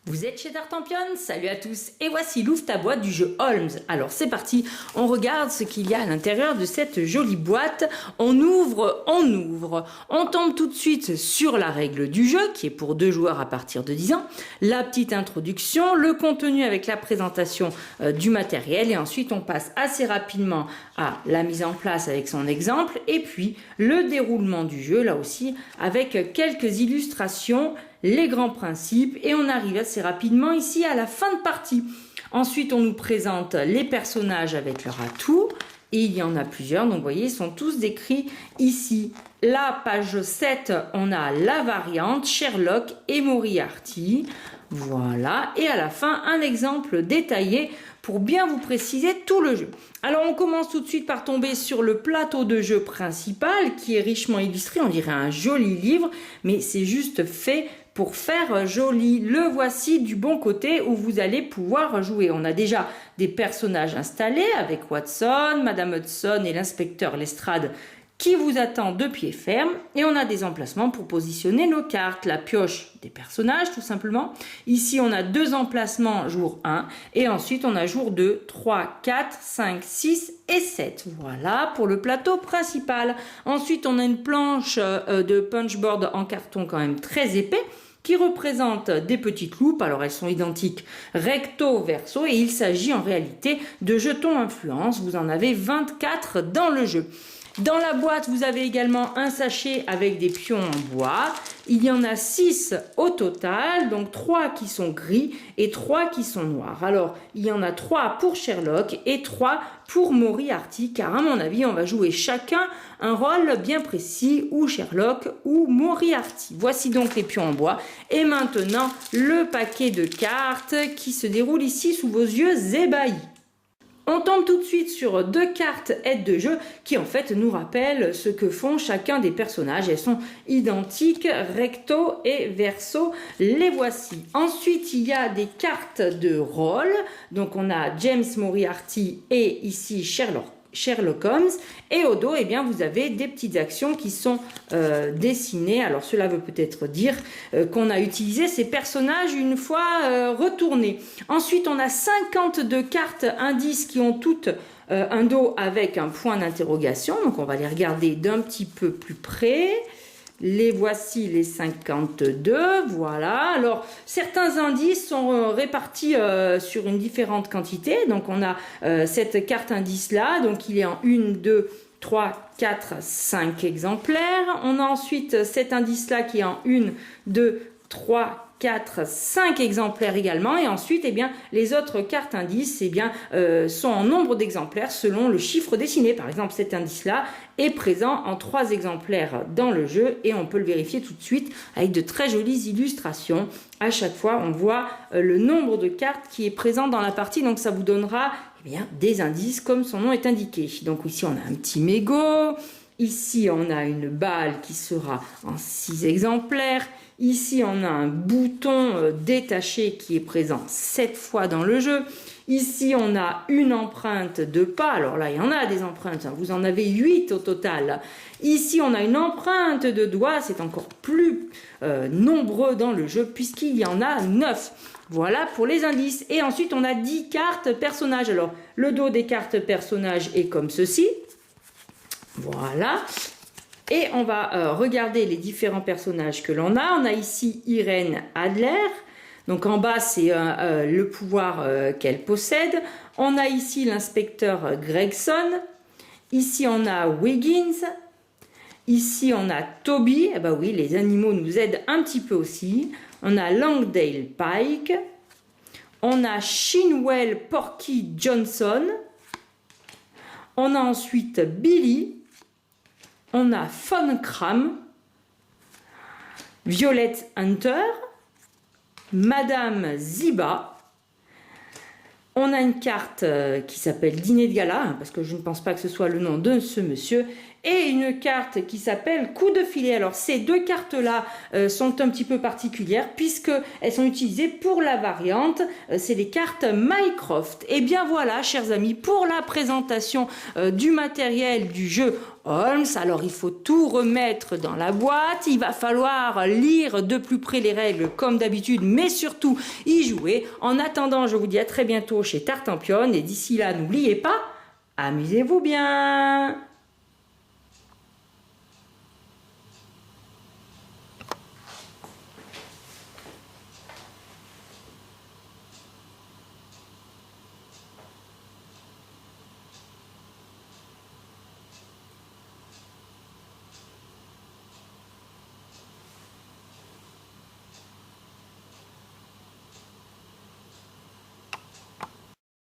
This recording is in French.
Vous êtes chez Tartampion, salut à tous, et voici l'ouvre ta boîte du jeu Holmes. Alors c'est parti, on regarde ce qu'il y a à l'intérieur de cette jolie boîte. On ouvre, on tombe tout de suite sur la règle du jeu, qui est pour 2 joueurs à partir de 10 ans, la petite introduction, le contenu avec la présentation du matériel, et ensuite on passe assez rapidement à la mise en place avec son exemple, et puis le déroulement du jeu, là aussi, avec quelques illustrations, les grands principes, et on arrive assez rapidement ici à la fin de partie. Ensuite, on nous présente les personnages avec leurs atouts, et il y en a plusieurs, donc vous voyez, ils sont tous décrits ici. La page 7, on a la variante, Sherlock et Moriarty, voilà, et à la fin, un exemple détaillé pour bien vous préciser tout le jeu. Alors on commence tout de suite par tomber sur le plateau de jeu principal qui est richement illustré, on dirait un joli livre, mais c'est juste fait pour faire joli. Le voici du bon côté où vous allez pouvoir jouer. On a déjà des personnages installés avec Watson, Madame Hudson et l'inspecteur Lestrade qui vous attend de pied ferme, et on a des emplacements pour positionner nos cartes, la pioche des personnages tout simplement. Ici on a 2 emplacements jour 1 et ensuite on a jour 2, 3, 4, 5, 6 et 7. Voilà pour le plateau principal. Ensuite on a une planche de punchboard en carton quand même très épais qui représente des petites loupes, alors elles sont identiques recto verso, et il s'agit en réalité de jetons influence. Vous en avez 24 dans le jeu. Dans la boîte, vous avez également un sachet avec des pions en bois. Il y en a 6 au total, donc 3 qui sont gris et 3 qui sont noirs. Alors, il y en a 3 pour Sherlock et 3 pour Moriarty, car à mon avis, on va jouer chacun un rôle bien précis, ou Sherlock ou Moriarty. Voici donc les pions en bois. Et maintenant, le paquet de cartes qui se déroule ici sous vos yeux ébahis. On tombe tout de suite sur 2 cartes aides de jeu qui en fait nous rappellent ce que font chacun des personnages. Elles sont identiques, recto et verso. Les voici. Ensuite, il y a des cartes de rôle. Donc on a James Moriarty et ici Sherlock Holmes, et au dos, eh bien, vous avez des petites actions qui sont dessinées. Alors cela veut peut-être dire qu'on a utilisé ces personnages une fois retournés. Ensuite, on a 52 cartes indices qui ont toutes un dos avec un point d'interrogation. Donc on va les regarder d'un petit peu plus près. Les voici les 52, voilà. Alors, certains indices sont répartis sur une différente quantité. Donc, on a cette carte indice-là. Donc, il est en 1, 2, 3, 4, 5 exemplaires. On a ensuite cet indice-là qui est en 1, 2, 3, 4, 5 exemplaires également, et ensuite eh bien, les autres cartes indices eh bien, sont en nombre d'exemplaires selon le chiffre dessiné. Par exemple, cet indice-là est présent en 3 exemplaires dans le jeu, et on peut le vérifier tout de suite avec de très jolies illustrations. À chaque fois, on voit le nombre de cartes qui est présent dans la partie, donc ça vous donnera eh bien, des indices comme son nom est indiqué. Donc ici, on a un petit mégot. Ici, on a une balle qui sera en 6 exemplaires. Ici, on a un bouton détaché qui est présent 7 fois dans le jeu. Ici, on a une empreinte de pas. Alors là, il y en a des empreintes. Vous en avez 8 au total. Ici, on a une empreinte de doigt. C'est encore plus nombreux dans le jeu puisqu'il y en a 9. Voilà pour les indices. Et ensuite, on a 10 cartes personnages. Alors, le dos des cartes personnages est comme ceci. Voilà. Et on va regarder les différents personnages que l'on a. On a ici Irene Adler. Donc en bas, c'est le pouvoir qu'elle possède. On a ici l'inspecteur Gregson. Ici, on a Wiggins. Ici, on a Toby. Eh ben oui, les animaux nous aident un petit peu aussi. On a Langdale Pike. On a Shinwell Porky Johnson. On a ensuite Billy. On a Von Kram, Violet Hunter, Madame Ziba. On a une carte qui s'appelle Dîner de gala, parce que je ne pense pas que ce soit le nom de ce monsieur, et une carte qui s'appelle Coup de filet. Alors ces 2 cartes-là sont un petit peu particulières puisqu'elles sont utilisées pour la variante. C'est les cartes Mycroft. Et bien voilà, chers amis, pour la présentation du matériel du jeu Holmes. Alors il faut tout remettre dans la boîte, il va falloir lire de plus près les règles comme d'habitude, mais surtout y jouer. En attendant, je vous dis à très bientôt chez Tartampion et d'ici là, n'oubliez pas, amusez-vous bien.